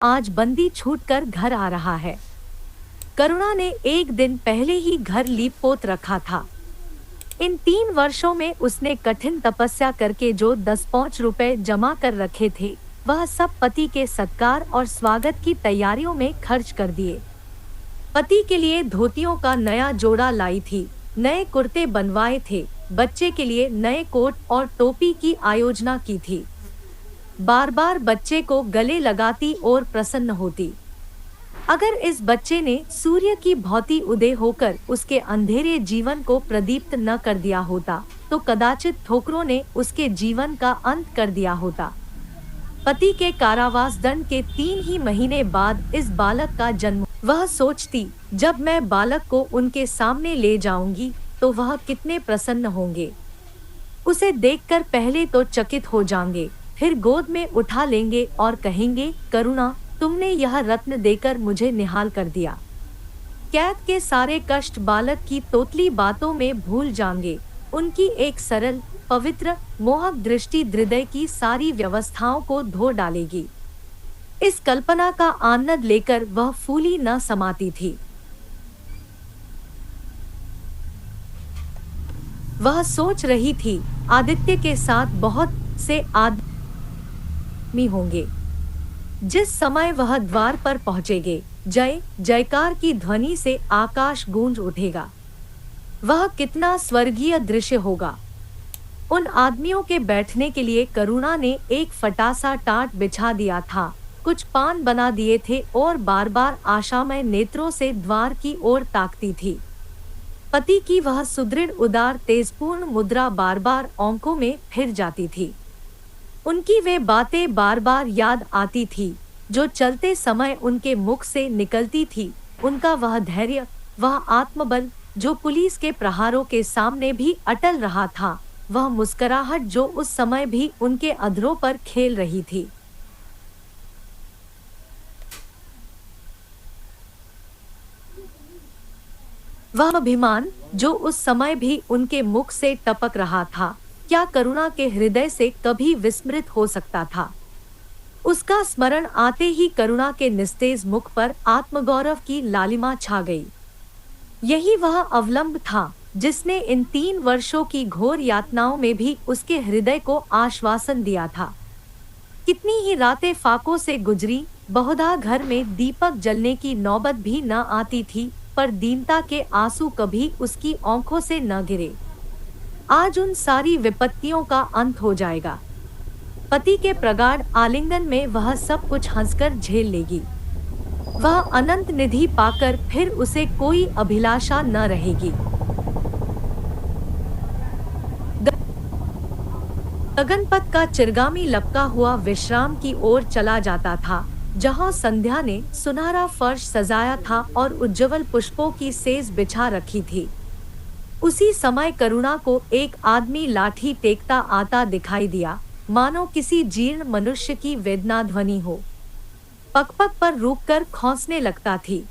आज बंदी छूटकर घर आ रहा है। करुणा ने एक दिन पहले ही घर लीप पोत रखा था। इन 3 वर्षों में उसने कठिन तपस्या करके जो 10-5 रुपए जमा कर रखे थे, वह सब पति के सत्कार और स्वागत की तैयारियों में खर्च कर दिए। पति के लिए धोतियों का नया जोड़ा लाई थी, नए कुर्ते बनवाए थे, बच्चे के लिए नए कोट और टोपी की आयोजना की थी। बार बार बच्चे को गले लगाती और प्रसन्न होती। अगर इस बच्चे ने सूर्य की भांति उदय होकर उसके अंधेरे जीवन को प्रदीप्त न कर दिया होता, तो कदाचित ठोकरों ने उसके जीवन का अंत कर दिया होता। पति के कारावास दंड के 3 ही महीने बाद इस बालक का जन्म। वह सोचती, जब मैं बालक को उनके सामने ले जाऊंगी तो वह कितने प्रसन्न होंगे। उसे देखकर पहले तो चकित हो जाएंगे, फिर गोद में उठा लेंगे और कहेंगे, करुणा, तुमने यह रत्न देकर मुझे निहाल कर दिया। कैद के सारे कष्ट बालक की तोतली बातों में भूल जाएंगे। उनकी एक सरल, पवित्र, मोहक दृष्टि हृदय की सारी व्यवस्थाओं को धो डालेगी। इस कल्पना का आनंद लेकर वह फूली न समाती थी। वह सोच रही थी, आदित्य के साथ बहुत से आदमी होंगे। जिस समय वह द्वार पर पहुंचेंगे, जय जयकार की ध्वनि से आकाश गूंज उठेगा। वह कितना स्वर्गीय दृश्य होगा। उन आदमियों के बैठने के लिए करुणा ने एक फटासा टाट बिछा दिया था, कुछ पान बना दिए थे और बार बार आशामय नेत्रों से द्वार की ओर ताकती थी। पति की वह सुदृढ़, उदार, तेजपूर्ण मुद्रा बार बार आंखों में फिर जाती थी। उनकी वे बातें बार बार याद आती थी, जो चलते समय उनके मुख से निकलती थी। उनका वह धैर्य, वह आत्मबल, जो पुलिस के प्रहारों के सामने भी अटल रहा था, वह मुस्कुराहट जो उस समय भी उनके अधरों पर खेल रही थी। वह अभिमान जो उस समय भी उनके मुख से टपक रहा था, क्या करुणा के हृदय से कभी विस्मृत हो सकता था। उसका स्मरण आते ही करुणा के निस्तेज मुख पर आत्मगौरव की लालिमा छा गई। यही वह अवलंब था जिसने इन 3 वर्षों की घोर यातनाओं में भी उसके हृदय को आश्वासन दिया था। कितनी ही रातें फाकों से गुजरी, बहुधा घर में दीपक जलने की नौबत भी न आती थी, पर दीनता के आंसू कभी उसकी आंखों से न गिरे। आज उन सारी विपत्तियों का अंत हो जाएगा। पति के प्रगाढ़ आलिंगन में वह सब कुछ हंसकर झेल लेगी। वह अनंत निधि पाकर फिर उसे कोई अभिलाषा न रहेगी। गगनपथ का चिरगामी लपका हुआ विश्राम की ओर चला जाता था, जहां संध्या ने सुनहरा फर्श सजाया था और उज्ज्वल पुष्पों की सेज बिछा रखी थी। उसी समय करुणा को एक आदमी लाठी टेकता आता दिखाई दिया, मानो किसी जीर्ण मनुष्य की वेदना ध्वनि हो। पग-पग पर रुककर खौंसने लगता थी।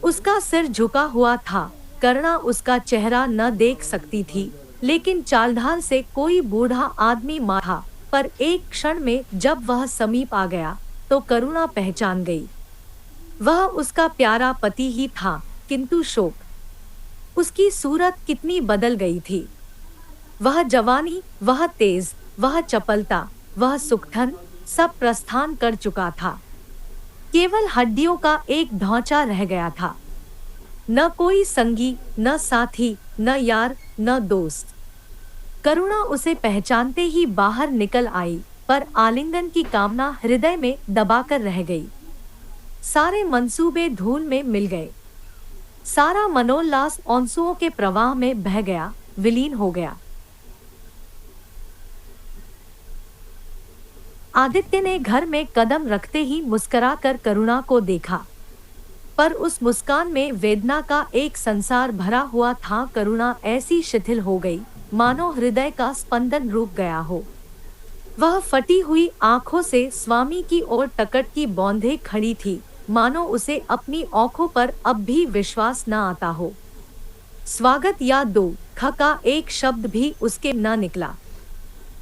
उसका सिर झुका हुआ था, करुणा उसका चेहरा न देख सकती थी, लेकिन चालढाल से कोई बूढ़ा आदमी था। पर एक क्षण में जब वह समीप आ गया, तो करुणा पहचान गई। वह उसका प्यारा पति ही था, किंतु शोक। उसकी सूरत कितनी बदल गई थी। वह जवानी, वह तेज, वह चपलता, वह सुखधन, सब प्रस्थान कर चुका था। केवल हड्डियों का एक ढांचा रह गया था। न कोई संगी, न साथी, न यार, न दोस्त। करुणा उसे पहचानते ही बाहर निकल आई, पर आलिंगन की कामना हृदय में दबाकर रह गई। सारे मंसूबे धूल में मिल गए। सारा मनोल्लास आंसुओं के प्रवाह में बह गया, विलीन हो गया। आदित्य ने घर में कदम रखते ही मुस्कुराकर करुणा को देखा, पर उस मुस्कान में वेदना का एक संसार भरा हुआ था। करुणा ऐसी शिथिल हो गई, मानो हृदय का स्पंदन रुक गया हो। वह फटी हुई आंखों से स्वामी की ओर टकट की बौंधे खड़ी थी, मानो उसे अपनी आंखों पर अब भी विश्वास न आता हो। स्वागत या दुख का एक शब्द भी उसके न निकला।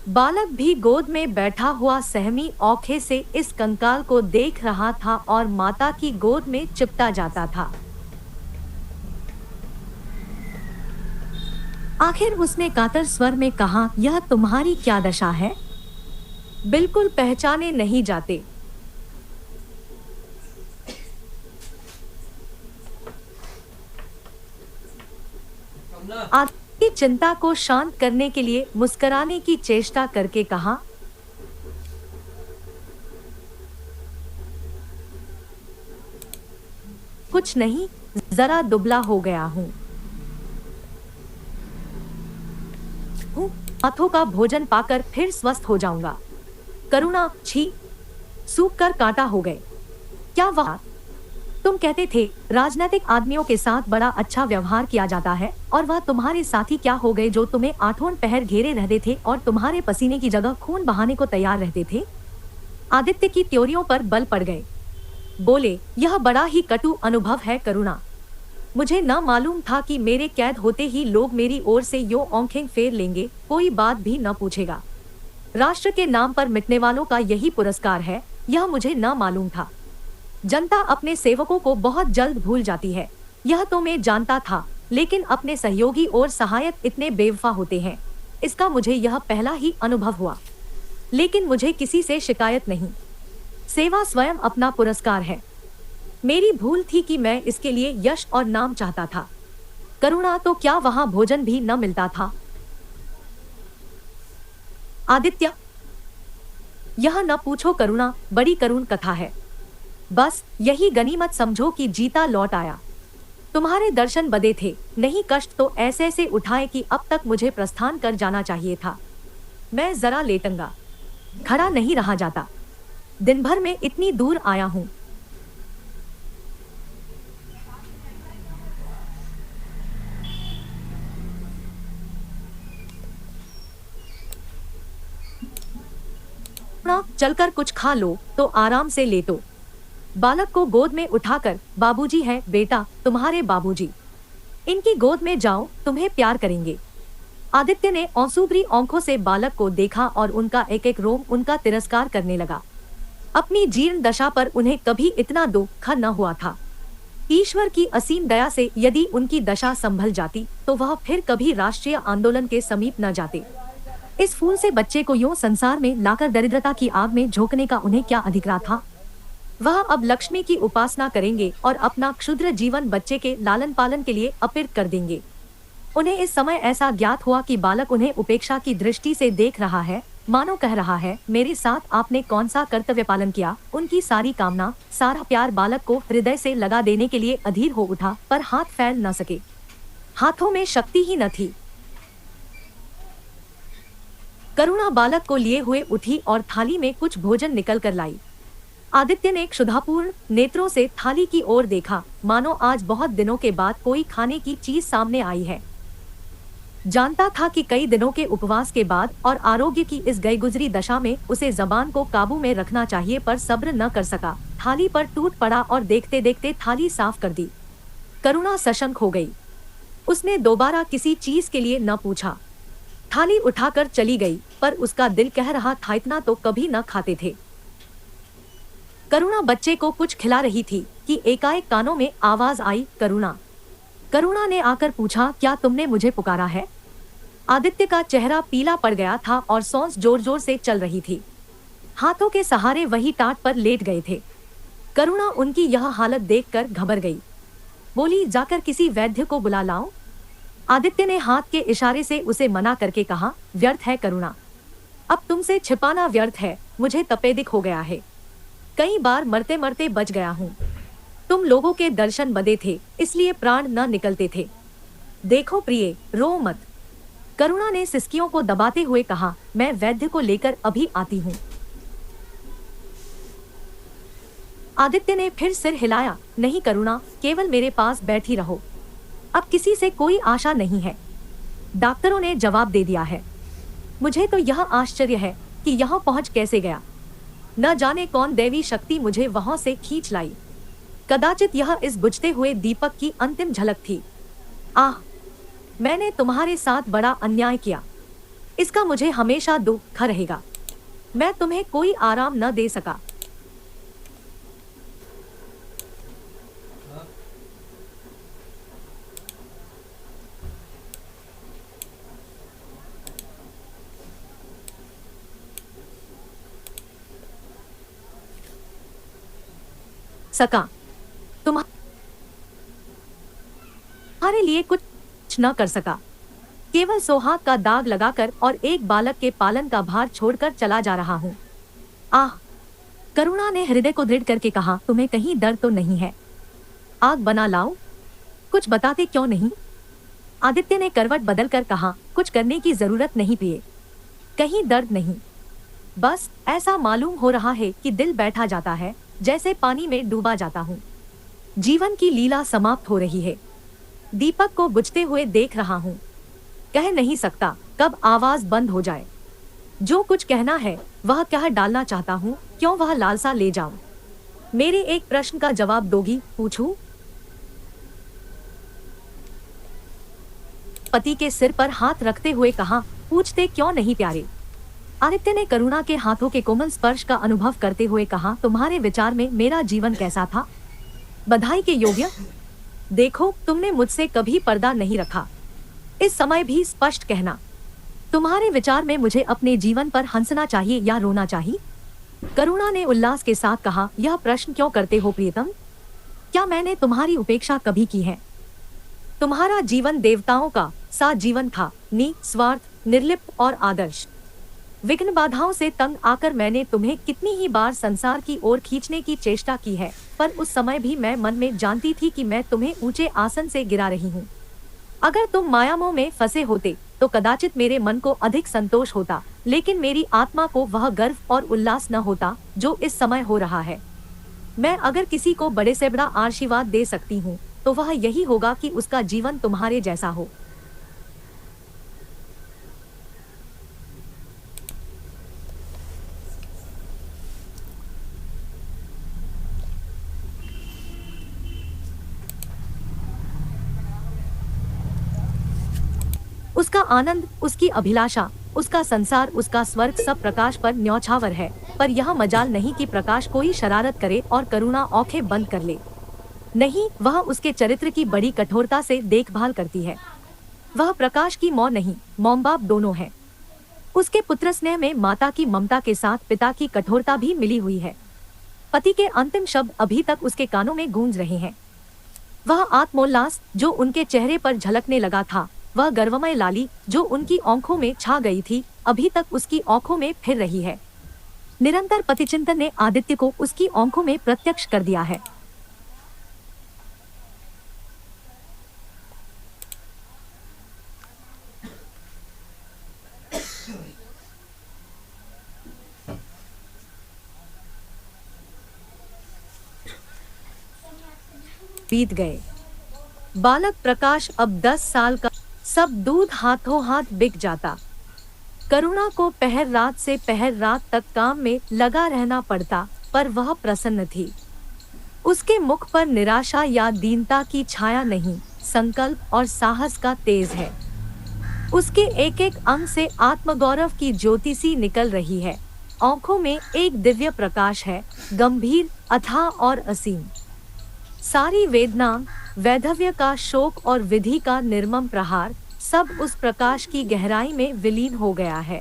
बालक भी गोद में बैठा हुआ सहमी औखे से इस कंकाल को देख रहा था और माता की गोद में चिपटा जाता था। आखिर उसने कातर स्वर में कहा, यह तुम्हारी क्या दशा है? बिल्कुल पहचाने नहीं जाते। आदि चिंता को शांत करने के लिए मुस्कुराने की चेष्टा करके कहा, कुछ नहीं, जरा दुबला हो गया हूँ। हाथों का भोजन पाकर फिर स्वस्थ हो जाऊंगा। करुणा, छी, सूख कर कांटा हो गए। क्या वह तुम कहते थे राजनीतिक आदमियों के साथ बड़ा अच्छा व्यवहार किया जाता है, और वह तुम्हारे साथी क्या हो गए जो तुम्हें आठों पहर घेरे रहते थे और तुम्हारे पसीने की जगह खून बहाने को तैयार रहते थे? आदित्य की त्योरियों पर बल पड़ गए। बोले, यह बड़ा ही कटु अनुभव है करुणा। मुझे न मालूम था कि मेरे कैद होते ही लोग मेरी ओर से यो आंखें फेर लेंगे, कोई बात भी न पूछेगा। राष्ट्र के नाम पर मिटने वालों का यही पुरस्कार है, यह मुझे न मालूम था। जनता अपने सेवकों को बहुत जल्द भूल जाती है, यह तो मैं जानता था, लेकिन अपने सहयोगी और सहायक इतने बेवफा होते हैं, इसका मुझे यह पहला ही अनुभव हुआ। लेकिन मुझे किसी से शिकायत नहीं। सेवा स्वयं अपना पुरस्कार है। मेरी भूल थी कि मैं इसके लिए यश और नाम चाहता था। करुणा, तो क्या वहां भोजन भी न मिलता था? आदित्य, यह न पूछो करुणा, बड़ी करुण कथा है। बस यही गनीमत समझो कि जीता लौट आया। तुम्हारे दर्शन बदे थे, नहीं कष्ट तो ऐसे ऐसे उठाए कि अब तक मुझे प्रस्थान कर जाना चाहिए था। मैं जरा लेटूंगा, खड़ा नहीं रहा जाता। दिन भर में इतनी दूर आया हूँ। चलकर कुछ खा लो तो आराम से लेटो। बालक को गोद में उठाकर, बाबूजी हैं बेटा, तुम्हारे बाबूजी। इनकी गोद में जाओ, तुम्हें प्यार करेंगे। आदित्य ने औंसूबरी आंखों से बालक को देखा और उनका एक एक रोम उनका तिरस्कार करने लगा। अपनी जीर्ण दशा पर उन्हें कभी इतना दुख न हुआ था। ईश्वर की असीम दया से यदि उनकी दशा संभल जाती तो वह फिर कभी राष्ट्रीय आंदोलन के समीप न जाते। इस फूल से बच्चे को यूं संसार में लाकर दरिद्रता की आग में झोंकने का उन्हें क्या अधिकार था? वह अब लक्ष्मी की उपासना करेंगे और अपना क्षुद्र जीवन बच्चे के लालन पालन के लिए अर्पित कर देंगे। उन्हें इस समय ऐसा ज्ञात हुआ कि बालक उन्हें उपेक्षा की दृष्टि से देख रहा है, मानो कह रहा है, मेरे साथ आपने कौन सा कर्तव्य पालन किया। उनकी सारी कामना, सारा प्यार बालक को हृदय से लगा देने के लिए अधीर हो उठा, पर हाथ फैल न सके। हाथों में शक्ति ही न थी। करुणा बालक को लिए हुए उठी और थाली में कुछ भोजन निकल कर लाई। आदित्य ने क्षुधापूर्ण नेत्रों से थाली की ओर देखा, मानो आज बहुत दिनों के बाद कोई खाने की चीज सामने आई है। जानता था कि कई दिनों के उपवास के बाद और आरोग्य की इस गई गुजरी दशा में उसे जबान को काबू में रखना चाहिए, पर सब्र न कर सका। थाली पर टूट पड़ा और देखते देखते थाली साफ कर दी। करुणा सशंक हो गई। उसने दोबारा किसी चीज के लिए न पूछा। थाली उठाकर चली गई, पर उसका दिल कह रहा था, इतना तो कभी न खाते थे। करुणा बच्चे को कुछ खिला रही थी कि एकाएक कानों में आवाज आई, करुणा। करुणा ने आकर पूछा, क्या तुमने मुझे पुकारा है? आदित्य का चेहरा पीला पड़ गया था और सांस जोर जोर से चल रही थी। हाथों के सहारे वही टाट पर लेट गए थे। करुणा उनकी यह हालत देखकर घबरा गई। बोली, जाकर किसी वैद्य को बुला लाऊं? आदित्य ने हाथ के इशारे से उसे मना करके कहा, व्यर्थ है करुणा, अब तुमसे छिपाना व्यर्थ है। मुझे तपेदिक हो गया है, कई बार मरते मरते बच गया हूँ। तुम लोगों के दर्शन बदे थे, इसलिए प्राण न निकलते थे। देखो प्रिय, रो मत। करुणा ने सिसकियों को दबाते हुए कहा, मैं वैद्य को लेकर अभी आती हूँ। आदित्य ने फिर सिर हिलाया, नहीं करुणा, केवल मेरे पास बैठी रहो। अब किसी से कोई आशा नहीं है। डॉक्टरों ने जवाब दे दिया है। मुझे तो यह आश्चर्य है कि यहाँ पहुँच कैसे गया। न जाने कौन दैवी शक्ति मुझे वहां से खींच लाई। कदाचित यह इस बुझते हुए दीपक की अंतिम झलक थी। आह, मैंने तुम्हारे साथ बड़ा अन्याय किया। इसका मुझे हमेशा दुख रहेगा। मैं तुम्हें कोई आराम न दे सका। सका तुम्हारे लिए कुछ न कर सका। केवल सोहाग का दाग लगाकर और एक बालक के पालन का भार छोड़कर चला जा रहा हूँ। आह! करुणा ने हृदय को दृढ़ करके कहा, तुम्हें कहीं दर्द तो नहीं है? आग बना लाऊं? कुछ बताते क्यों नहीं? आदित्य ने करवट बदलकर कहा, कुछ करने की जरूरत नहीं प्रिय, कहीं दर्द नहीं। बस ऐसा मालूम हो रहा है कि दिल बैठा जाता है, जैसे पानी में डूबा जाता हूँ। जीवन की लीला समाप्त हो रही है। दीपक को बुझते हुए देख रहा हूँ। कह नहीं सकता कब आवाज बंद हो जाए। जो कुछ कहना है वह कह डालना चाहता हूँ, क्यों वह लालसा ले जाऊं। मेरे एक प्रश्न का जवाब दोगी? पूछूं? पति के सिर पर हाथ रखते हुए कहा, पूछते क्यों नहीं प्यारे। आदित्य ने करुणा के हाथों के कोमल स्पर्श का अनुभव करते हुए कहा, तुम्हारे विचार में मेरा जीवन कैसा था? बधाई के योग्य? देखो, तुमने मुझसे कभी पर्दा नहीं रखा। इस समय भी स्पष्ट कहना, तुम्हारे विचार में मुझे अपने जीवन पर हंसना चाहिए या रोना चाहिए? करुणा ने उल्लास के साथ कहा, यह प्रश्न क्यों करते हो प्रियतम? क्या मैंने तुम्हारी उपेक्षा कभी की है? तुम्हारा जीवन देवताओं का सा जीवन था, निस्वार्थ, निर्लिप्त और आदर्श। विघ्न बाधाओं से तंग आकर मैंने तुम्हें कितनी ही बार संसार की ओर खींचने की चेष्टा की है, पर उस समय भी मैं मन में जानती थी कि मैं तुम्हें ऊंचे आसन से गिरा रही हूँ। अगर तुम मायामोह में फंसे होते तो कदाचित मेरे मन को अधिक संतोष होता, लेकिन मेरी आत्मा को वह गर्व और उल्लास न होता जो इस समय हो रहा है। मैं अगर किसी को बड़े से बड़ा आशीर्वाद दे सकती हूँ तो वह यही होगा कि उसका जीवन तुम्हारे जैसा हो। उसका आनंद, उसकी अभिलाषा, उसका संसार, उसका स्वर्ग सब प्रकाश पर न्यौछावर है, पर यह मजाल नहीं कि प्रकाश कोई शरारत करे और करुणा आंखें बंद कर ले। नहीं, वह उसके चरित्र की बड़ी कठोरता से देखभाल करती है। वह प्रकाश की मौ नहीं, मौम बाप दोनों है। उसके पुत्र स्नेह में माता की ममता के साथ पिता की कठोरता भी मिली हुई है। पति के अंतिम शब्द अभी तक उसके कानों में गूंज रहे हैं। वह आत्मोल्लास जो उनके चेहरे पर झलकने लगा था, वह गर्वमय लाली जो उनकी आंखों में छा गई थी, अभी तक उसकी आंखों में फिर रही है। निरंतर पतिचिंतन ने आदित्य को उसकी आंखों में प्रत्यक्ष कर दिया है। बीत गए। बालक प्रकाश अब 10 साल का। सब दूध हाथों हाथ बिक जाता। करुणा को पहर रात से पहर रात तक काम में लगा रहना पड़ता, पर वह प्रसन्न थी। उसके मुख पर निराशा या दीनता की छाया नहीं, संकल्प और साहस का तेज है। उसके एक एक अंग से आत्मगौरव की ज्योति सी निकल रही है। आंखों में एक दिव्य प्रकाश है, गंभीर, अथाह और असीम। सारी वेदना, वैधव्य का शोक और विधि का निर्मम प्रहार, सब उस प्रकाश की गहराई में विलीन हो गया है।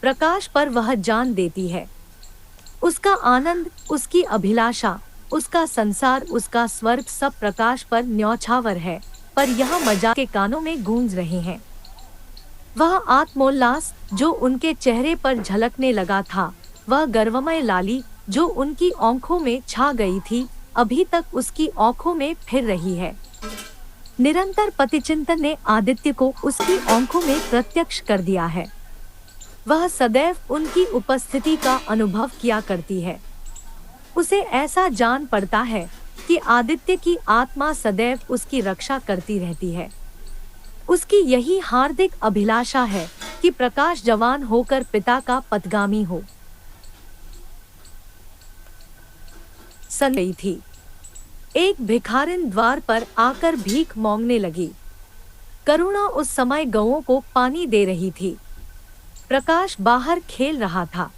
प्रकाश पर वह जान देती है। उसका आनंद, उसकी अभिलाषा, उसका संसार, उसका स्वर्ग सब प्रकाश पर न्यौछावर है, पर यह मजाक के कानों में गूंज रहे हैं। वह आत्मोल्लास जो उनके चेहरे पर झलकने लगा था, वह गर्वमय लाली जो उनकी आंखों में छा गई थी, अभी तक उसकी आंखों में फिर रही है। निरंतर पतिचिंतन ने आदित्य को उसकी आंखों में प्रत्यक्ष कर दिया है। वह सदैव उनकी उपस्थिति का अनुभव किया करती है। उसे ऐसा जान पड़ता है कि आदित्य की आत्मा सदैव उसकी रक्षा करती रहती है। उसकी यही हार्दिक अभिलाषा है कि प्रकाश जवान होकर पिता का पथगामी हो। सन गई थी। एक भिखारिन द्वार पर आकर भीख मांगने लगी। करुणा उस समय गौओं को पानी दे रही थी। प्रकाश बाहर खेल रहा था।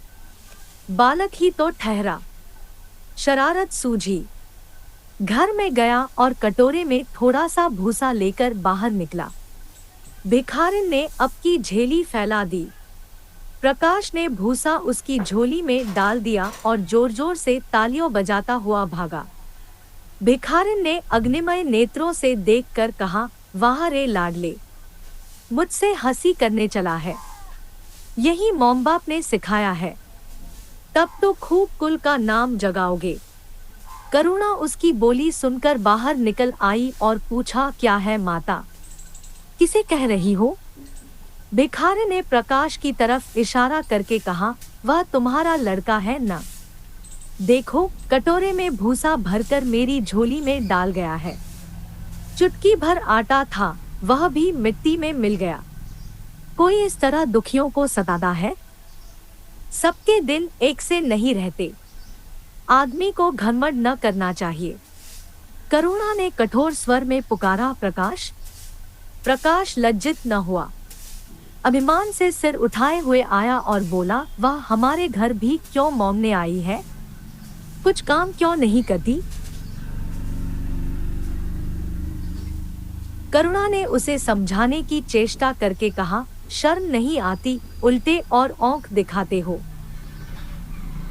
बालक ही तो ठहरा। शरारत सूझी। घर में गया और कटोरे में थोड़ा सा भूसा लेकर बाहर निकला। भिखारिन ने अपनी झोली फैला दी। प्रकाश ने भूसा उसकी झोली में डाल दिया और जोर जोर से तालियों बजाता हुआ भागा। भिखारिन ने अग्निमय नेत्रों से देखकर कहा, वाह रे लाडले, मुझसे हंसी करने चला है। यही मॉम बाप ने सिखाया है। तब तो खूब कुल का नाम जगाओगे। करुणा उसकी बोली सुनकर बाहर निकल आई और पूछा, क्या है माता, किसे कह रही हो? भिखारी ने प्रकाश की तरफ इशारा करके कहा, वह तुम्हारा लड़का है ना? देखो, कटोरे में भूसा भरकर मेरी झोली में डाल गया है। चुटकी भर आटा था, वह भी मिट्टी में मिल गया। कोई इस तरह दुखियों को सताता है? सबके दिन एक से नहीं रहते। आदमी को घमंड न करना चाहिए। करुणा ने कठोर स्वर में पुकारा, प्रकाश। प्रकाश लज्जित न हुआ। अभिमान से सिर उठाए हुए आया और बोला, वह हमारे घर भी क्यों मांगने आई है? कुछ काम क्यों नहीं करती? करुणा ने उसे समझाने की चेष्टा करके कहा, शर्म नहीं आती, उल्टे और औंख दिखाते हो।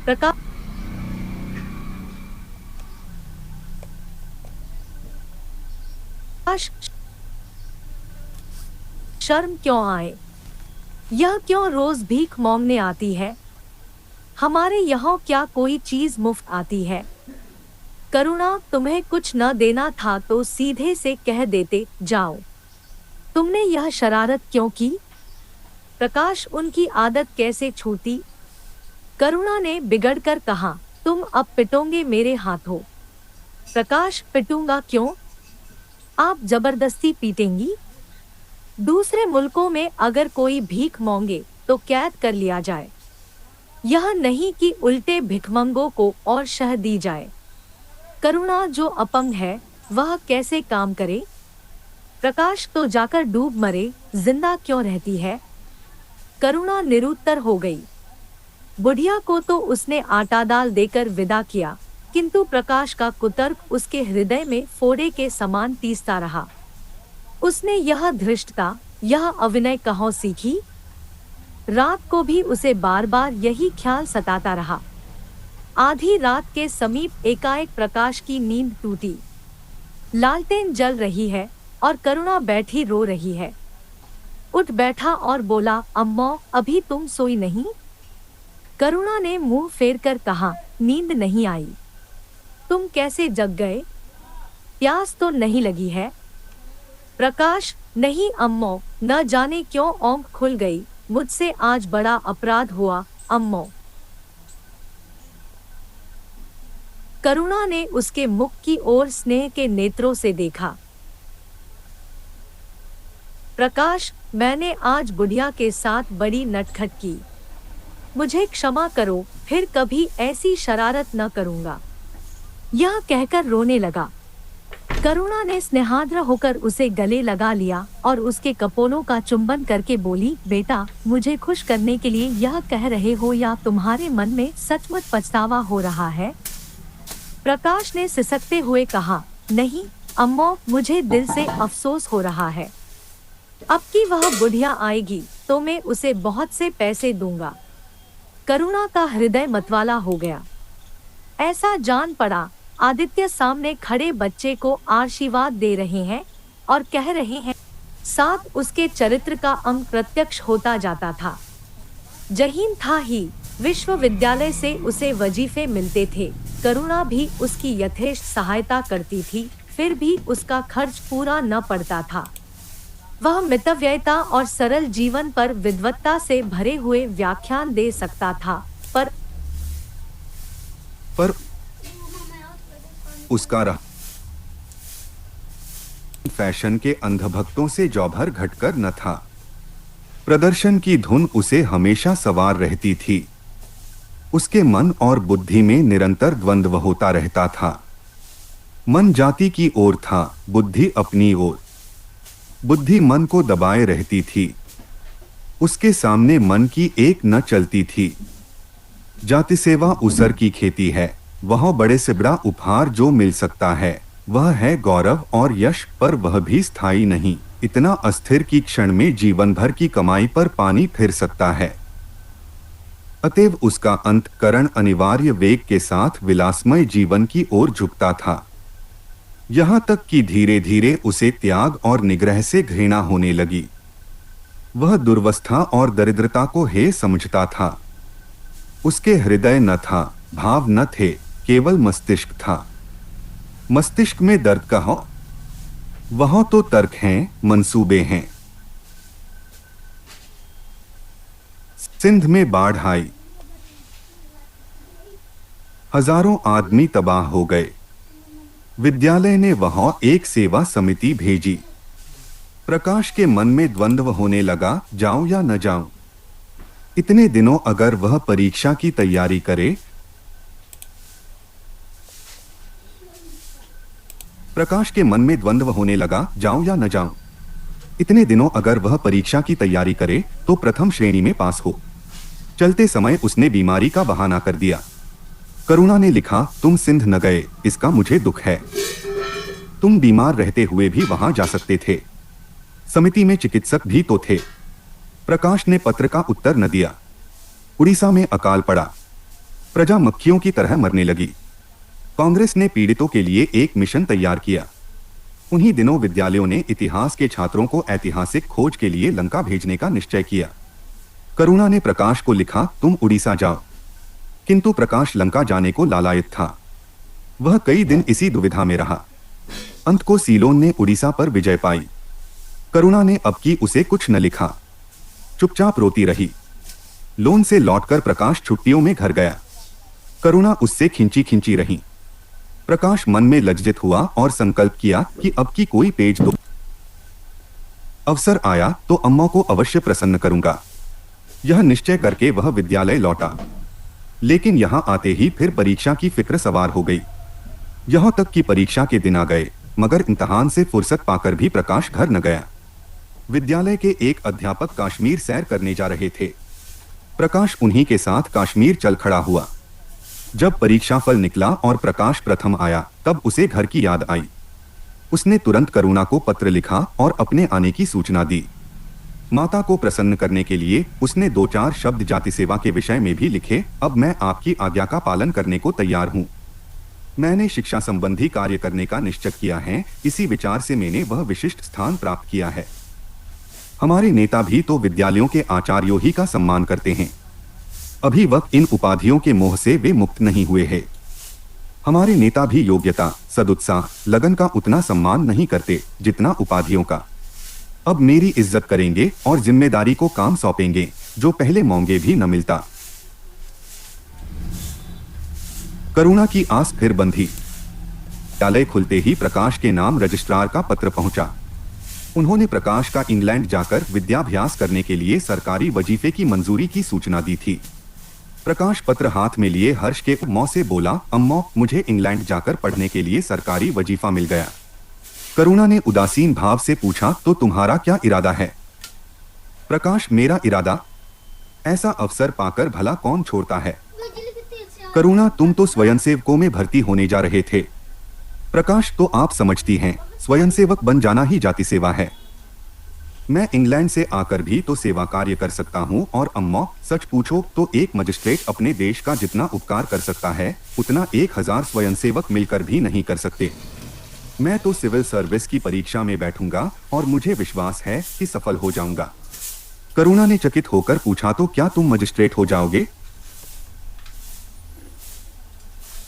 प्रकाश शर्म क्यों आए? यह क्यों रोज भीख मांगने आती है? हमारे यहाँ क्या कोई चीज मुफ्त आती है? करुणा, तुम्हें कुछ न देना था तो सीधे से कह देते, जाओ। तुमने यह शरारत क्यों की? प्रकाश, उनकी आदत कैसे छूटी? करुणा ने बिगड़कर कहा, तुम अब पिटोगे मेरे हाथों। प्रकाश, पिटूंगा क्यों? आप जबरदस्ती पीटेंगी? दूसरे मुल्कों में अगर कोई भीख मांगे तो कैद कर लिया जाए। यह नहीं कि उल्टे भिखमंगों को और शह दी जाए। करुणा जो अपंग है वह कैसे काम करे? प्रकाश तो जाकर डूब मरे, जिंदा क्यों रहती है? करुणा निरुत्तर हो गई। बुढ़िया को तो उसने आटा दाल देकर विदा किया, किंतु प्रकाश का कुतर्क उसके हृदय में फोड़े के समान तीसता रहा। उसने यह धृष्टता, यह अभिनय कहाँ सीखी? रात को भी उसे बार बार यही ख्याल सताता रहा। आधी रात के समीप एकाएक प्रकाश की नींद टूटी। लालटेन जल रही है और करुणा बैठी रो रही है। उठ बैठा और बोला, अम्मा, अभी तुम सोई नहीं? करुणा ने मुंह फेरकर कहा, नींद नहीं आई। तुम कैसे जग गए? प्यास तो नहीं लगी है? प्रकाश, नहीं अम्मो, न जाने क्यों आँख खुल गई। मुझसे आज बड़ा अपराध हुआ अम्मो। करुणा ने उसके मुख की ओर स्नेह के नेत्रों से देखा। प्रकाश, मैंने आज बुढ़िया के साथ बड़ी नटखट की। मुझे क्षमा करो, फिर कभी ऐसी शरारत न करूँगा। यह कहकर रोने लगा। करुणा ने स्नेहाद्र होकर उसे गले लगा लिया और उसके कपोलों का चुंबन करके बोली, बेटा, मुझे खुश करने के लिए यह कह रहे हो या तुम्हारे मन में सचमुच पछतावा हो रहा है? प्रकाश ने सिसकते हुए कहा, नहीं अम्मो, मुझे दिल से अफसोस हो रहा है। अब की वह बुढ़िया आएगी तो मैं उसे बहुत से पैसे दूंगा। करुणा का हृदय मतवाला हो गया। ऐसा जान पड़ा आदित्य सामने खड़े बच्चे को आशीर्वाद दे रहे हैं और कह रहे हैं। साथ उसके चरित्र का अंग प्रत्यक्ष होता जाता था। जहीन था ही, विश्वविद्यालय से उसे वजीफे मिलते थे। करुणा भी उसकी यथेष्ट सहायता करती थी, फिर भी उसका खर्च पूरा न पड़ता था। वह मितव्ययिता और सरल जीवन पर विद्वत्ता से भरे हुए व्याख्यान दे सकता था, पर उसका रहा फैशन के अंधभक्तों से जौभर घटकर न था। प्रदर्शन की धुन उसे हमेशा सवार रहती थी। उसके मन और बुद्धि में निरंतर द्वंद्व होता रहता था। मन जाति की ओर था, बुद्धि अपनी ओर। बुद्धि मन को दबाए रहती थी। उसके सामने मन की एक न चलती थी। जाति सेवा उसर की खेती है, वह बड़े से बड़ा उपहार जो मिल सकता है वह है गौरव और यश, पर वह भी स्थायी नहीं, इतना अस्थिर कि क्षण में जीवन भर की कमाई पर पानी फिर सकता है। अतएव उसका अंतःकरण अनिवार्य वेग के साथ विलासमय जीवन की ओर झुकता था, यहाँ तक कि धीरे धीरे उसे त्याग और निग्रह से घृणा होने लगी। वह दुर्वस्था और दरिद्रता को हे समझता था। उसके हृदय न था, भाव न थे, केवल मस्तिष्क था। मस्तिष्क में दर्द कहो, वह तो तर्क हैं, मंसूबे हैं। सिंध में बाढ़ आई, हजारों आदमी तबाह हो गए। विद्यालय ने वहां एक सेवा समिति भेजी। प्रकाश के मन में द्वंद्व होने लगा, जाऊं या न जाऊं। इतने दिनों अगर वह परीक्षा की तैयारी करे, प्रकाश के मन में द्वंद्व होने लगा, जाऊं या न जाऊं। इतने दिनों अगर वह परीक्षा की तैयारी करे तो प्रथम श्रेणी में पास हो। चलते समय उसने बीमारी का बहाना कर दिया। करुणा ने लिखा, तुम सिंध न गए, इसका मुझे दुख है। तुम बीमार रहते हुए भी वहां जा सकते थे। समिति में चिकित्सक भी तो थे। प्रकाश ने पत्र का उत्तर न दिया। उड़ीसा में अकाल पड़ा, प्रजा मक्खियों की तरह मरने लगी। कांग्रेस ने पीड़ितों के लिए एक मिशन तैयार किया। उन्हीं दिनों विद्यालयों ने इतिहास के छात्रों को ऐतिहासिक खोज के लिए लंका भेजने का निश्चय किया। करुणा ने प्रकाश को लिखा, तुम उड़ीसा जाओ। किंतु प्रकाश लंका जाने को लालायित था। वह कई दिन इसी दुविधा में रहा। अंत को सीलोन ने उड़ीसा पर विजय पाई। करुणा ने अब की उसे कुछ न लिखा, चुपचाप रोती रही। लोन से लौटकर प्रकाश छुट्टियों में घर गया। करुणा उससे खिंची खिंची रही। प्रकाश मन में लज्जित हुआ और संकल्प किया कि अब की कोई पेज दो। अवसर आया तो अम्मा को अवश्य प्रसन्न करूंगा। यह निश्चय करके वह विद्यालय लौटा। लेकिन यहां आते ही फिर परीक्षा की फिक्र सवार हो गई। यहां तक कि परीक्षा के दिन आ गए, मगर इम्तहान से फुर्सत पाकर भी प्रकाश घर न गया। विद्यालय के एक अध्यापक कश्मीर सैर करने जा रहे थे। प्रकाश उन्हीं के साथ कश्मीर चल खड़ा हुआ। जब परीक्षा फल निकला और प्रकाश प्रथम आया, तब उसे घर की याद आई। उसने तुरंत करुणा को पत्र लिखा और अपने आने की सूचना दी। माता को प्रसन्न करने के लिए उसने 2-4 शब्द जाति सेवा के विषय में भी लिखे। अब मैं आपकी आज्ञा का पालन करने को तैयार हूँ। मैंने शिक्षा संबंधी कार्य करने का निश्चय किया है। इसी विचार से मैंने वह विशिष्ट स्थान प्राप्त किया है। हमारे नेता भी तो विद्यालयों के आचार्यों ही का सम्मान करते हैं। अभी वक्त इन उपाधियों के मोह से वे मुक्त नहीं हुए हैं। हमारे नेता भी योग्यता, सदुत्साह, लगन का उतना सम्मान नहीं करते जितना उपाधियों का। अब मेरी इज्जत करेंगे और जिम्मेदारी को काम सौंपेंगे जो पहले मौंगे भी न मिलता। करुणा की आस फिर बंधी। विद्यालय खुलते ही प्रकाश के नाम रजिस्ट्रार का पत्र पहुंचा। उन्होंने प्रकाश का इंग्लैंड जाकर विद्याभ्यास करने के लिए सरकारी वजीफे की मंजूरी की सूचना दी थी। प्रकाश पत्र हाथ में लिए हर्ष के मौ से बोला, अम्मा, मुझे इंग्लैंड जाकर पढ़ने के लिए सरकारी वजीफा मिल गया। करुणा ने उदासीन भाव से पूछा, तो तुम्हारा क्या इरादा है? प्रकाश, मेरा इरादा? ऐसा अवसर पाकर भला कौन छोड़ता है? करुणा, तुम तो स्वयंसेवकों में भर्ती होने जा रहे थे। प्रकाश, तो आप समझती हैं, स्वयंसेवक बन जाना ही जाति सेवा है। मैं इंग्लैंड से आकर भी तो सेवा कार्य कर सकता हूँ। और अम्मा, सच पूछो तो एक मजिस्ट्रेट अपने देश का जितना उपकार कर सकता है उतना 1000 स्वयंसेवक मिलकर भी नहीं कर सकते। मैं तो सिविल सर्विस की परीक्षा में बैठूंगा और मुझे विश्वास है कि सफल हो जाऊंगा। करुणा ने चकित होकर पूछा, तो क्या तुम मजिस्ट्रेट हो जाओगे?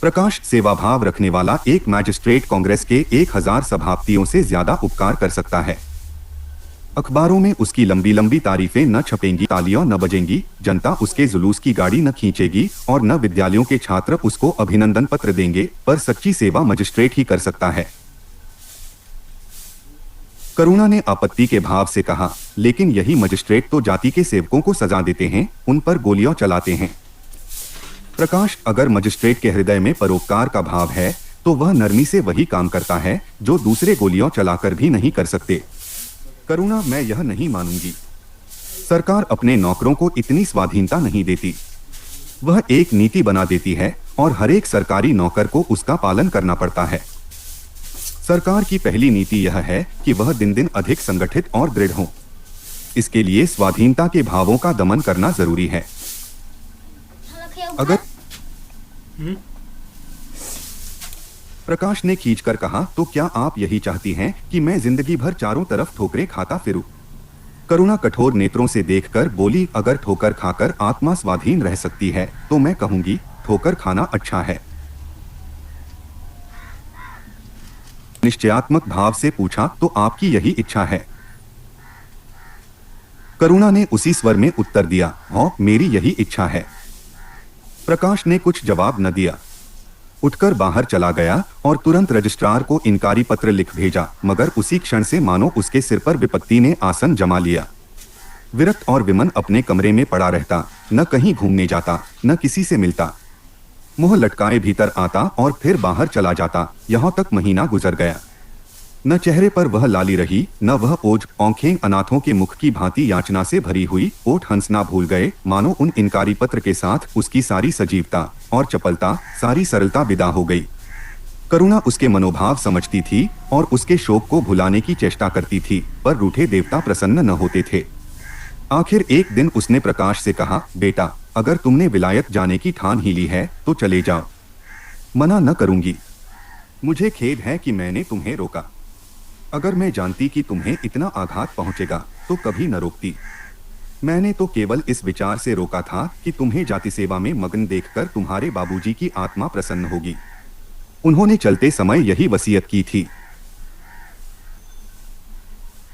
प्रकाश, सेवाभाव रखने वाला एक मैजिस्ट्रेट कांग्रेस के 1000 सभापतियों से ज्यादा उपकार कर सकता है। अखबारों में उसकी लंबी लंबी तारीफें न छपेंगी, तालियां न बजेंगी, जनता उसके जुलूस की गाड़ी न खींचेगी और न विद्यालयों के छात्र उसको अभिनंदन पत्र देंगे, पर सच्ची सेवा मजिस्ट्रेट ही कर सकता है। करुणा ने आपत्ति के भाव से कहा, लेकिन यही मजिस्ट्रेट तो जाति के सेवकों को सजा देते हैं, उन पर गोलियां चलाते हैं। प्रकाश, अगर मजिस्ट्रेट के हृदय में परोपकार का भाव है तो वह नरमी से वही काम करता है जो दूसरे गोलियां चलाकर भी नहीं कर सकते। करुणा, मैं यह नहीं मानूंगी। सरकार अपने नौकरों को इतनी स्वाधीनता नहीं देती। वह एक नीति बना देती है और हर एक सरकारी नौकर को उसका पालन करना पड़ता है। सरकार की पहली नीति यह है कि वह दिन दिन अधिक संगठित और दृढ़ हो। इसके लिए स्वाधीनता के भावों का दमन करना जरूरी है। अगर प्रकाश ने खींचकर कहा, तो क्या आप यही चाहती हैं कि मैं जिंदगी भर चारों तरफ ठोकरें खाता फिरूं? करुणा कठोर नेत्रों से देखकर बोली, अगर ठोकर खाकर आत्मा स्वाधीन रह सकती है तो मैं कहूंगी ठोकर खाना अच्छा है। निश्चयात्मक भाव से पूछा, तो आपकी यही इच्छा है? करुणा ने उसी स्वर में उत्तर दिया, हाँ, मेरी यही इच्छा है। प्रकाश ने कुछ जवाब न दिया, उठकर बाहर चला गया और तुरंत रजिस्ट्रार को इनकारी पत्र लिख भेजा। मगर उसी क्षण से मानो उसके सिर पर विपत्ति ने आसन जमा लिया। विरक्त और विमन अपने कमरे में पड़ा रहता, न कहीं घूमने जाता, न किसी से मिलता। मुंह लटकाए भीतर आता और फिर बाहर चला जाता। यहाँ तक महीना गुजर गया। न चेहरे पर वह लाली रही, न वह ओज। आंखें अनाथों के मुख की भांति याचना से भरी हुई, ओठ हंसना भूल गए। मानो उन इनकारी पत्र के साथ उसकी सारी सजीवता और चपलता, सारी सरलता विदा हो गई। करुणा उसके मनोभाव समझती थी और उसके शोक को भुलाने की चेष्टा करती थी, पर रूठे देवता प्रसन्न न होते थे। आखिर एक दिन उसने प्रकाश से कहा, बेटा, अगर तुमने विलायत जाने की ठान ही ली है तो चले जाओ, मना न करूंगी। मुझे खेद है कि मैंने तुम्हें रोका। अगर मैं जानती कि तुम्हें इतना आघात पहुंचेगा तो कभी न रोकती। मैंने तो केवल इस विचार से रोका था कि तुम्हें जाति सेवा में मग्न देखकर तुम्हारे बाबूजी की आत्मा प्रसन्न होगी। उन्होंने चलते समय यही वसीयत की थी।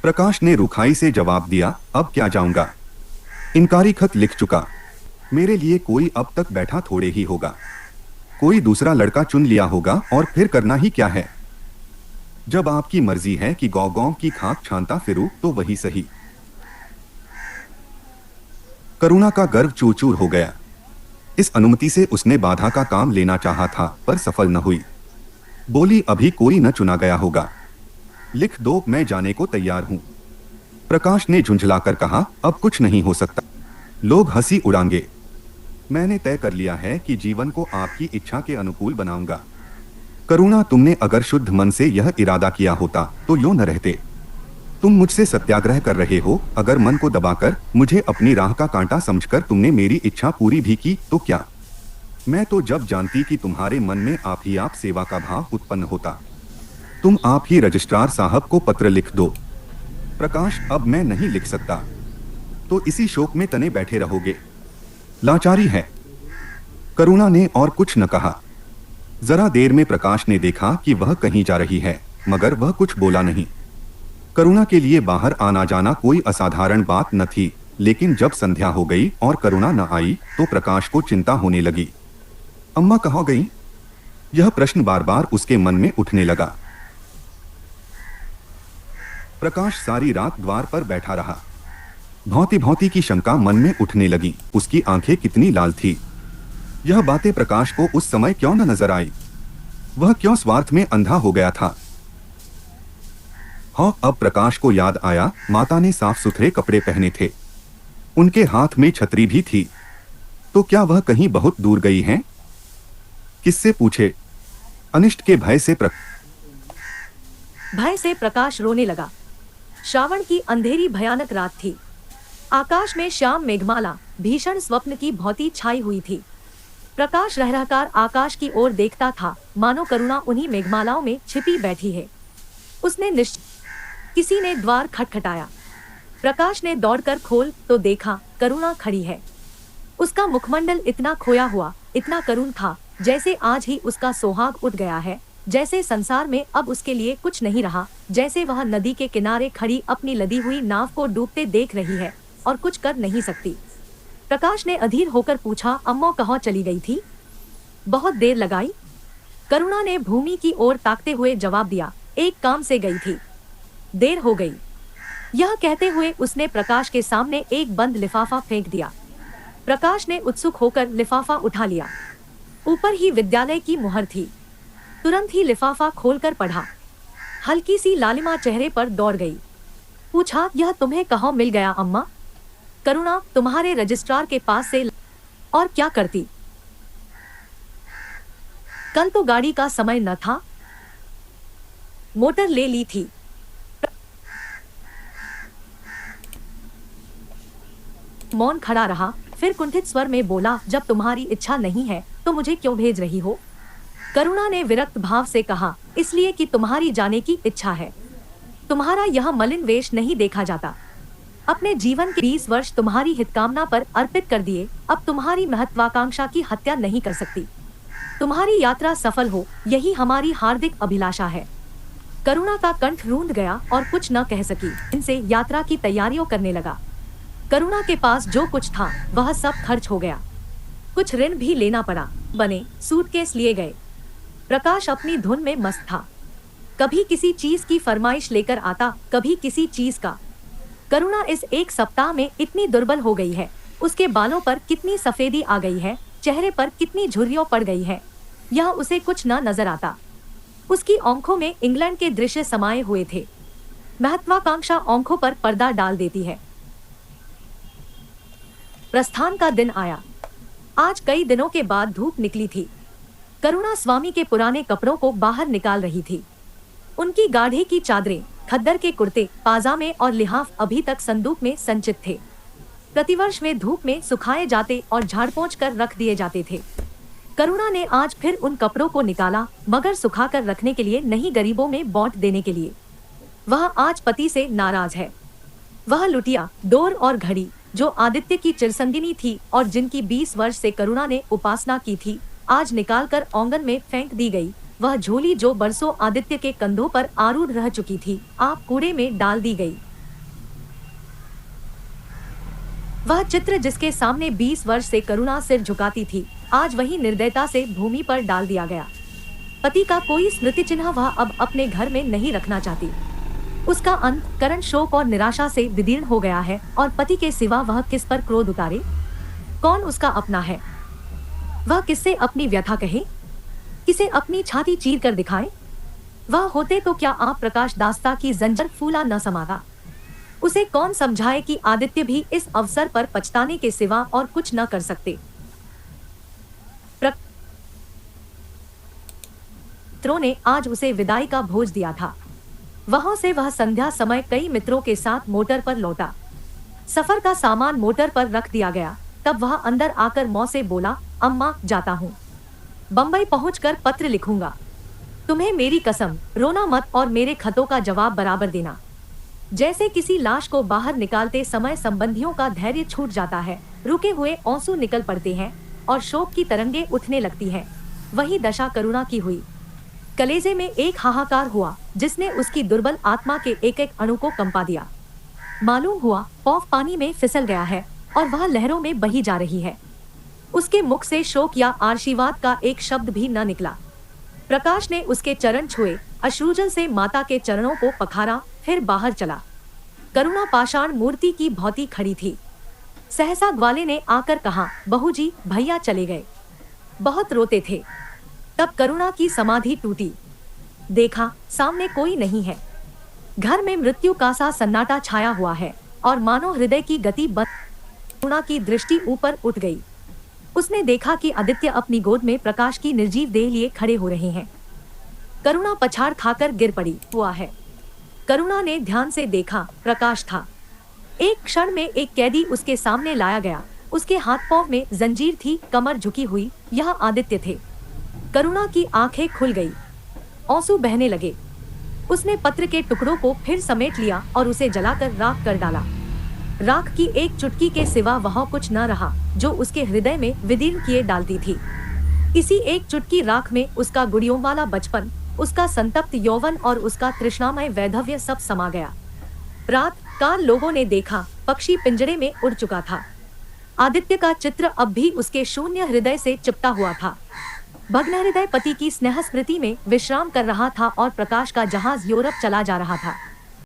प्रकाश ने रुखाई से जवाब दिया, अब क्या जाऊंगा? इनकारी खत लिख चुका। मेरे लिए कोई अब तक बैठा थोड़े ही होगा। कोई दूसरा लड़का चुन लिया होगा और फिर करना ही क्या है। जब आपकी मर्जी है कि गांव की खाक छानता फिरूं तो वही सही। करुणा का गर्व चूर चूर हो गया। इस अनुमति से उसने बाधा का काम लेना चाहा था, पर सफल न हुई। बोली, अभी कोई न चुना गया होगा। लिख दो, मैं जाने को तैयार हूं। प्रकाश ने झुंझलाकर कहा, अब कुछ नहीं हो सकता। लोग हंसी उड़ाएंगे। मैंने तय कर लिया है कि जीवन को आपकी इच्छा के अनुकूल बनाऊंगा। करुणा, तुमने अगर शुद्ध मन से यह इरादा किया होता तो यूं न रहते। तुम मुझसे सत्याग्रह कर रहे हो। अगर मन को दबाकर, मुझे अपनी राह का कांटा समझकर तुमने मेरी इच्छा पूरी भी की तो क्या? मैं तो जब जानती कि तुम्हारे मन में आप ही आप सेवा का भाव उत्पन्न होता। तुम आप ही रजिस्ट्रार साहब को पत्र लिख दो। प्रकाश, अब मैं नहीं लिख सकता। तो इसी शोक में तने बैठे रहोगे। लाचारी है। करुणा ने और कुछ न कहा। जरा देर में प्रकाश ने देखा कि वह कहीं जा रही है, मगर वह कुछ बोला नहीं। करुणा के लिए बाहर आना जाना कोई असाधारण बात न थी, लेकिन जब संध्या हो गई और करुणा न आई तो प्रकाश को चिंता होने लगी। अम्मा कहाँ गई? यह प्रश्न बार बार उसके मन में उठने लगा। प्रकाश सारी रात द्वार पर बैठा रहा। भौंती भौंती की शंका मन में उठने लगी। उसकी आंखें कितनी लाल थी। यह बातें प्रकाश को उस समय क्यों न नजर आई? वह क्यों स्वार्थ में अंधा हो गया था? हाँ, अब प्रकाश को याद आया, माता ने साफ सुथरे कपड़े पहने थे। उनके हाथ में छतरी भी थी। तो क्या वह कहीं बहुत दूर गई हैं? किससे पूछे? अनिष्ट के भय से प्रकाश रोने लगा। श्रावण की अंधेरी भयानक रात थी। आकाश में श्याम मेघमाला भीषण स्वप्न की भौती छाई हुई थी। प्रकाश रहकर आकाश की ओर देखता था, मानो करुणा उन्हीं मेघमालाओं में छिपी बैठी है। उसने किसी ने द्वार खटखटाया। प्रकाश ने दौड़कर खोल तो देखा करुणा खड़ी है। उसका मुखमंडल इतना खोया हुआ, इतना करुण था, जैसे आज ही उसका सोहाग उठ गया है, जैसे संसार में अब उसके लिए कुछ नहीं रहा, जैसे वह नदी के किनारे खड़ी अपनी लदी हुई नाव को डूबते देख रही है और कुछ कर नहीं सकती। प्रकाश ने अधीर होकर पूछा, अम्मा कहाँ चली गई थी? बहुत देर लगाई। करुणा ने भूमि की ओर ताकते हुए जवाब दिया, एक काम से गई थी, देर हो गई। यह कहते हुए उसने प्रकाश के सामने एक बंद लिफाफा फेंक दिया। प्रकाश ने उत्सुक होकर लिफाफा उठा लिया। ऊपर ही विद्यालय की मुहर थी। तुरंत ही लिफाफा खोलकर पढ़ा। हल्की सी लालिमा चेहरे पर दौड़ गई। पूछा, यह तुम्हें कहाँ मिल गया अम्मा? करुणा, तुम्हारे रजिस्ट्रार के पास से। और क्या करती? कल तो गाड़ी का समय न था, मोटर ले ली थी। मौन खड़ा रहा, फिर कुंठित स्वर में बोला, जब तुम्हारी इच्छा नहीं है तो मुझे क्यों भेज रही हो? करुणा ने विरक्त भाव से कहा, इसलिए कि तुम्हारी जाने की इच्छा है। तुम्हारा यह मलिन वेश नहीं देखा जाता। अपने जीवन के 20 वर्ष तुम्हारी हितकामना पर अर्पित कर दिए, अब तुम्हारी महत्वाकांक्षा की हत्या नहीं कर सकती। तुम्हारी यात्रा सफल हो, यही हमारी हार्दिक अभिलाषा है। करुणा का कंठ रूंध गया और कुछ न कह सकी। इनसे यात्रा की तैयारियों करने लगा। करुणा के पास जो कुछ था वह सब खर्च हो गया। कुछ ऋण भी लेना पड़ा। बने सूटकेस लिए गए। प्रकाश अपनी धुन में मस्त था। कभी किसी चीज की फरमाइश लेकर आता, कभी किसी चीज का। करुणा इस एक सप्ताह में इतनी दुर्बल हो गई है। उसके बालों पर कितनी सफेदी आ गई है, चेहरे पर कितनी झुर्रियों पड़ गई है, यह उसे कुछ न नजर आता। उसकी आंखों में इंग्लैंड के दृश्य समाये हुए थे। महत्वाकांक्षा आंखों पर पर्दा डाल देती है। प्रस्थान का दिन आया। आज कई दिनों के बाद धूप निकली थी। करुणा स्वामी के पुराने कपड़ों को बाहर निकाल रही थी। उनकी गाढ़े की चादरें, खद्दर के कुर्ते, पाजामे और लिहाफ अभी तक संदूक में संचित थे। प्रतिवर्ष वे धूप में सुखाए जाते और झाड़ पोंछ कर रख दिए जाते थे। करुणा ने आज फिर उन कपड़ों को निकाला, मगर सुखाकर रखने के लिए नहीं, गरीबों में बांट देने के लिए। वह आज पति से नाराज है। वह लुटिया, डोर और घड़ी जो आदित्य की चिरसंगिनी थी और जिनकी 20 वर्ष से करुणा ने उपासना की थी, आज निकालकर आंगन में फेंक दी गई। वह झोली जो बरसों आदित्य के कंधों पर आरूढ़ रह चुकी थी, आप कूड़े में डाल दी गई। वह चित्र जिसके सामने 20 वर्ष से करुणा सिर झुकाती थी, आज वही निर्दयता से भूमि पर डाल दिया गया। पति का कोई स्मृति चिन्ह वह अब अपने घर में नहीं रखना चाहती। उसका अंतःकरण शोक और निराशा से विदीर्ण हो गया है और पति के सिवा वह किस पर क्रोध उतारे? कौन उसका अपना है? वह किससे अपनी व्यथा कहे? किसे अपनी छाती चीर कर दिखाए? वह होते तो क्या आप प्रकाश दास्ता की जंजीर फूला न समाता? उसे कौन समझाए कि आदित्य भी इस अवसर पर पछताने के सिवा और कुछ न कर सकते। मित्रों ने आज उसे विदाई का भोज दिया था। वहां से वह संध्या समय कई मित्रों के साथ मोटर पर लौटा। सफर का सामान मोटर पर रख दिया गया। तब वह अंदर आकर मौं से बोला, अम्मा, जाता हूँ। बम्बई पहुंचकर पत्र लिखूंगा। तुम्हें मेरी कसम, रोना मत और मेरे खतों का जवाब बराबर देना। जैसे किसी लाश को बाहर निकालते समय संबंधियों का धैर्य छूट जाता है, रुके हुए आंसू निकल पड़ते हैं और शोक की तरंगे उठने लगती हैं, वही दशा करुणा की हुई। कलेजे में एक हाहाकार हुआ जिसने उसकी दुर्बल आत्मा के एक एक अणु को कंपा दिया। मालूम हुआ पौफ पानी में फिसल गया है और वह लहरों में बही जा रही है। उसके मुख से शोक या आशीर्वाद का एक शब्द भी न निकला। प्रकाश ने उसके चरण छुए, अश्रुजल से माता के चरणों को पखारा, फिर बाहर चला। करुणा पाषाण मूर्ति की भौती खड़ी थी। सहसा ग्वाले ने आकर कहा, बहू जी, भैया चले गए, बहुत रोते थे। तब करुणा की समाधि टूटी। देखा सामने कोई नहीं है। घर में मृत्यु का सा सन्नाटा छाया हुआ है और मानो हृदय की गति बंद। करुणा की दृष्टि ऊपर उठ गई। उसने देखा कि आदित्य अपनी गोद में प्रकाश की निर्जीव देह लिए खड़े हो रहे हैं। करुणा पछाड़ खाकर गिर पड़ी हुआ है। करुणा ने ध्यान से देखा, प्रकाश था। एक क्षण में एक कैदी उसके सामने लाया गया। उसके हाथ पांव में जंजीर थी, कमर झुकी हुई। यह आदित्य थे। करुणा की आंखें खुल गई, आंसू बहने लगे। उसने पत्र के टुकड़ों को फिर समेट लिया और उसे जलाकर राख कर डाला। राख की एक चुटकी के सिवा वहाँ कुछ न रहा जो उसके हृदय में विदीर्ण किए डालती थी। इसी एक चुटकी राख में उसका गुड़ियों वाला बचपन, उसका संतप्त यौवन और उसका तृष्णामय वैधव्य सब समा गया। रात काल लोगों ने देखा, पक्षी पिंजरे में उड़ चुका था। आदित्य का चित्र अब भी उसके शून्य हृदय से चिपटा हुआ था। भग्न हृदय पति की स्नेह स्मृति में विश्राम कर रहा था और प्रकाश का जहाज यूरोप चला जा रहा था।